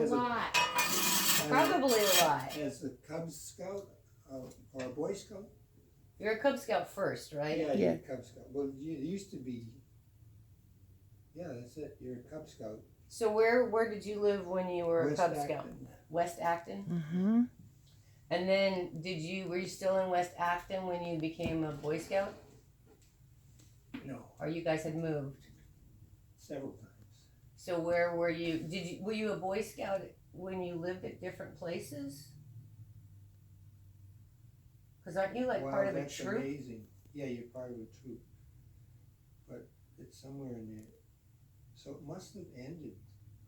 lot. Probably a lot. As a Cub Scout or a Boy Scout? You're a Cub Scout first, right? Yeah, Yeah. you're a Cub Scout. Well, you used to be. Yeah, that's it. You're a Cub Scout. So where did you live when you were West a Cub Scout? Acton. West Acton. Mm-hmm. And then were you still in West Acton when you became a Boy Scout? No, Or you guys had moved? several times. So where were you? Were you a Boy Scout when you lived at different places? Because aren't you like Wow, part of a that's troop? amazing. Yeah, you're part of a troop. But it's somewhere in there. So it must have ended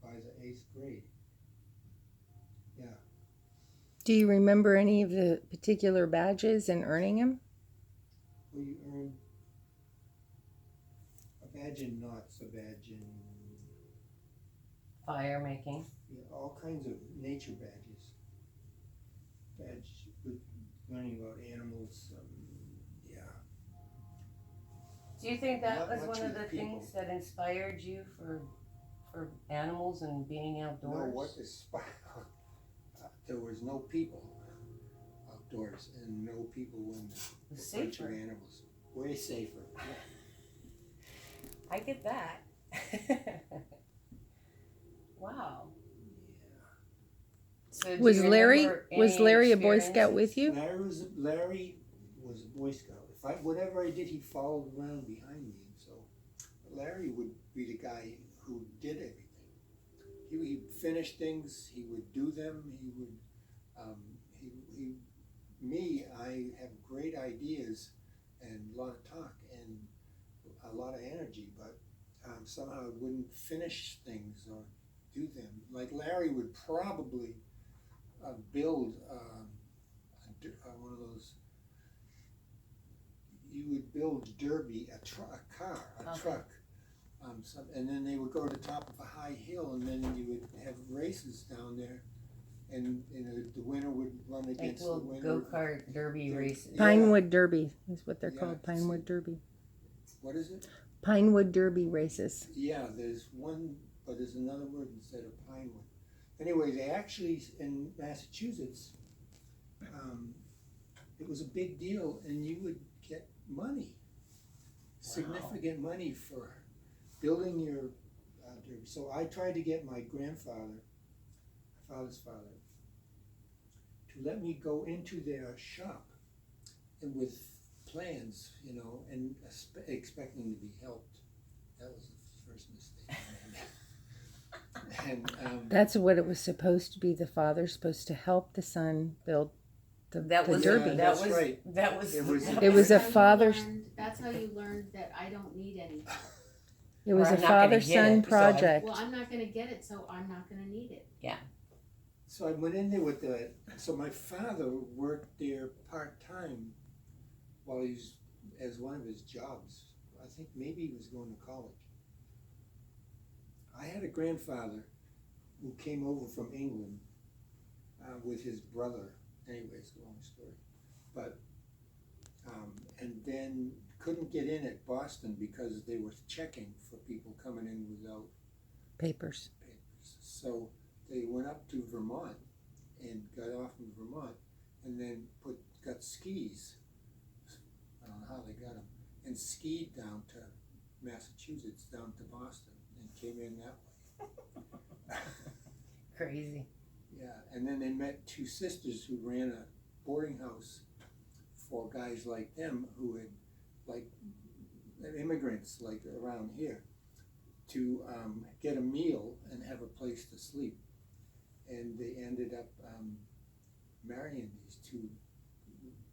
by the 8th grade. Yeah. Do you remember any of the particular badges and earning them? Well, you earn a badge in knots, a badge in Fire making. all kinds of nature badges. Badge with learning about animals. Yeah. Do you think that Not was much one of with the people. things that inspired you for animals and being outdoors? No, what inspired? There was no people outdoors, and no people when It a was bunch of safer. animals. Way safer. Yeah. I get that. Wow. So do Was you Larry remember was any Larry a Boy Scout experiences? with you? Larry was a Boy Scout. Whatever I did, he followed around behind me, and so Larry would be the guy who did everything. He finished things. He would do them. He would. I have great ideas and a lot of talk and a lot of energy, but somehow I wouldn't finish things or do them. Like Larry would probably build one of those. You would build derby, a car, a Okay. truck, and then they would go to the top of a high hill, and then you would have races down there, and the winner would run Like against the little winner. go-kart derby Yeah. races. Yeah. Pinewood Derby is what they're Yeah, called. Pinewood Derby. What is it? Pinewood Derby races. Yeah, there's one, but there's another word instead of pinewood. Anyway, they actually, in Massachusetts, it was a big deal, and you would get money, significant money for building your derby. So I tried to get my grandfather, my father's father, to let me go into their shop and with plans, and expecting to be helped. That was the first mistake I made. And That's what it was supposed to be. The father's supposed to help the son build the derby. That's right. That was. It was- It was a That's how you father's. learned- That's how you learned that I don't need any help. It was Or a I'm not gonna get father-son it, so project. Well, I'm not gonna get it, so I'm not gonna need it. So I went in there so my father worked there part-time while as one of his jobs. I think maybe he was going to college. I had a grandfather who came over from England with his brother. Anyway, it's a long story. But, and then couldn't get in at Boston because they were checking for people coming in without Papers. papers. So they went up to Vermont and got off in Vermont and then got skis. I don't know how they got them. And skied down to Massachusetts, down to Boston, and came in that way. Crazy. Yeah, and then they met two sisters who ran a boarding house for guys like them who had, like, immigrants like around here, to get a meal and have a place to sleep. And they ended up marrying these two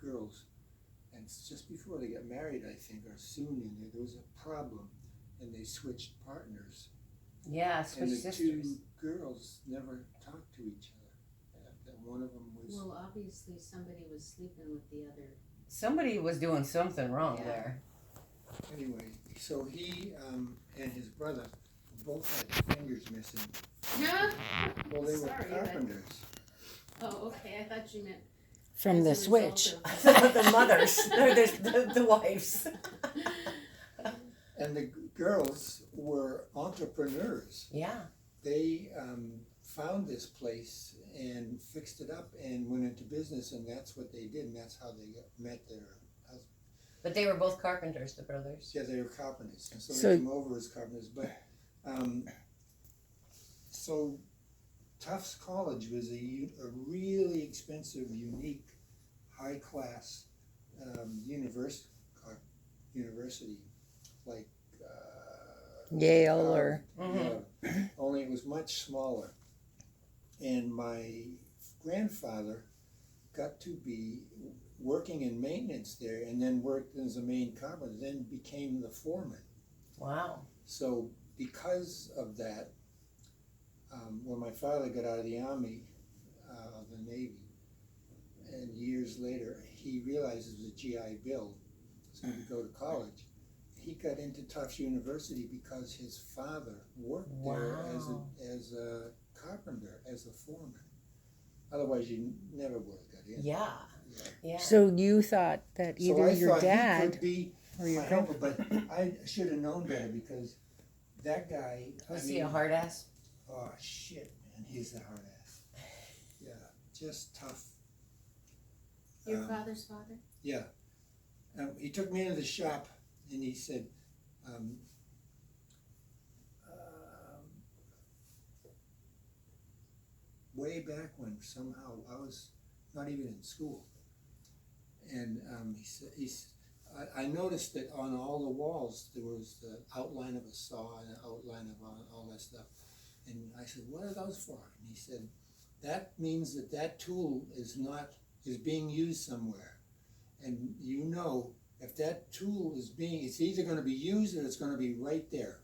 girls. And just before they got married, I think, or soon in there was a problem, and they switched partners. Yeah, And switch the sisters. two girls never talked to each other. One of them was. Well, obviously somebody was sleeping with the other. Somebody was doing something wrong Yeah. there. Anyway, so he and his brother both had fingers missing. No. Well, they were Sorry, but- carpenters. Oh, okay. I thought you meant From the as a result switch. of- The mothers, the wives. And the girls were entrepreneurs. Yeah. They found this place and fixed it up and went into business, and that's what they did, and that's how they met their husband. But they were both carpenters, the brothers. Yeah, they were carpenters, and so So- they came over as carpenters. But so Tufts College was a really expensive, unique, high class university, like Yale or yeah, only it was much smaller. And my grandfather got to be working in maintenance there, and then worked as a main carpenter, then became the foreman. Wow. So because of that, when my father got out of the Army, the Navy, and years later, he realized it was a GI Bill, so he could go to college. He got into Tufts University because his father worked there Wow. as a carpenter, as a foreman. Otherwise, you never would have got in. Yeah. Yeah. so you thought that So either I your thought he dad could be or your my helper, but I should have known better, because that guy. Was he a hard ass? Oh shit, man, he's a hard ass. Yeah, just tough. Your Um, father's father? Yeah. He took me into the shop and he said, way back when somehow I was not even in school, and I noticed that on all the walls there was the outline of a saw and an outline of all that stuff, and I said, "What are those for?" And he said, "That means that tool is being used somewhere, and if that tool it's either going to be used or it's going to be right there,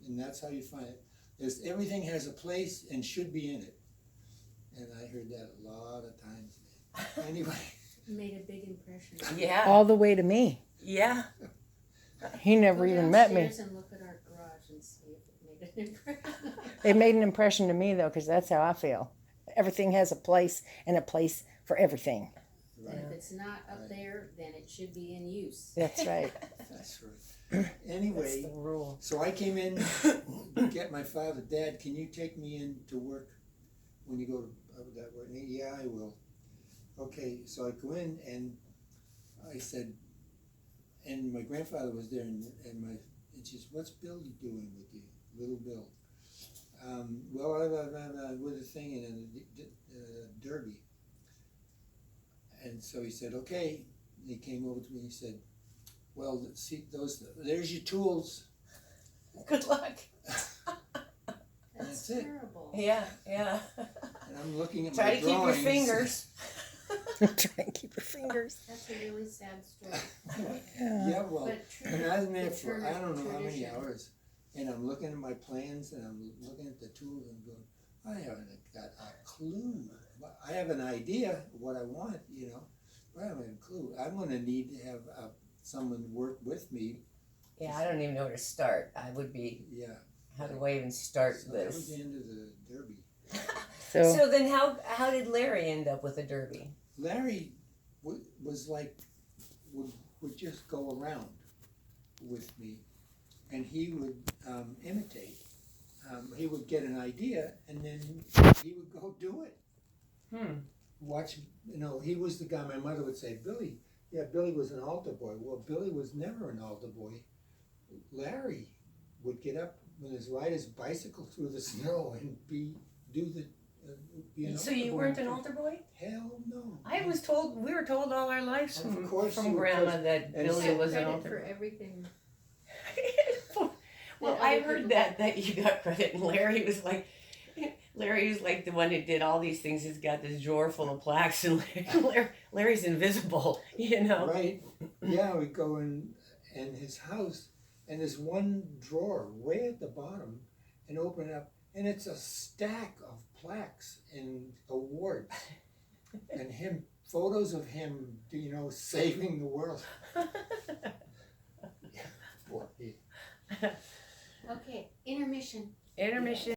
and that's how you find it. Everything has a place and should be in it." And I heard that a lot of times. Anyway. Made a big impression. Yeah. all the way to me. Yeah. He never Go even met me. downstairs and look at our garage and see if it made an impression. It made an impression to me though, because that's how I feel. Everything has a place and a place for everything. And if it's not up Right. there, then it should be in use. That's right. That's right. Anyway, That's the rule. so I came in to get my father. "Dad, can you take me in to work when you go to that work?" "Yeah, I will." Okay, so I go in and I said, and my grandfather was there, and she says, "What's Bill doing with you, little Bill?" "Well, I'm with a thing in a derby." And so he said, "Okay." And he came over to me and he said, "Well, see there's your tools." Good luck. That's That's it. terrible. Yeah. Yeah. And I'm looking at Try my to keep your drawings. fingers. Try and keep your fingers. That's a really sad story. Yeah, well, But true. and I was there The for turn I of don't know how many tradition. hours, and I'm looking at my plans and I'm looking at the tools and going, I haven't got a clue. I have an idea what I want, but I haven't a clue. I'm going to need to have someone work with me. Yeah, I don't even know where to start. I would be. Yeah. How do I even start So that was this? the end of the derby. So So then, how did Larry end up with a derby? Larry was like would just go around with me, and he would imitate. He would get an idea, and then he would go do it. Watch, he was the guy. My mother would say, "Billy, yeah, Billy was an altar boy." Well, Billy was never an altar boy. Larry would get up and ride his bicycle through the snow and be an So you altar weren't boy. an altar boy? Hell no. We were told all our lives Of from, course you from were, Grandma because- that and Billy Get was an credit altar for boy. everything. Well, that I other heard people that you got credit, and Larry was like the one that did all these things. He's got this drawer full of plaques, and Larry's invisible, Right. Yeah, we go in his house, and there's one drawer way at the bottom, and open it up, and it's a stack of plaques and awards, and photos of him, saving the world. Boy. Okay, intermission. Intermission.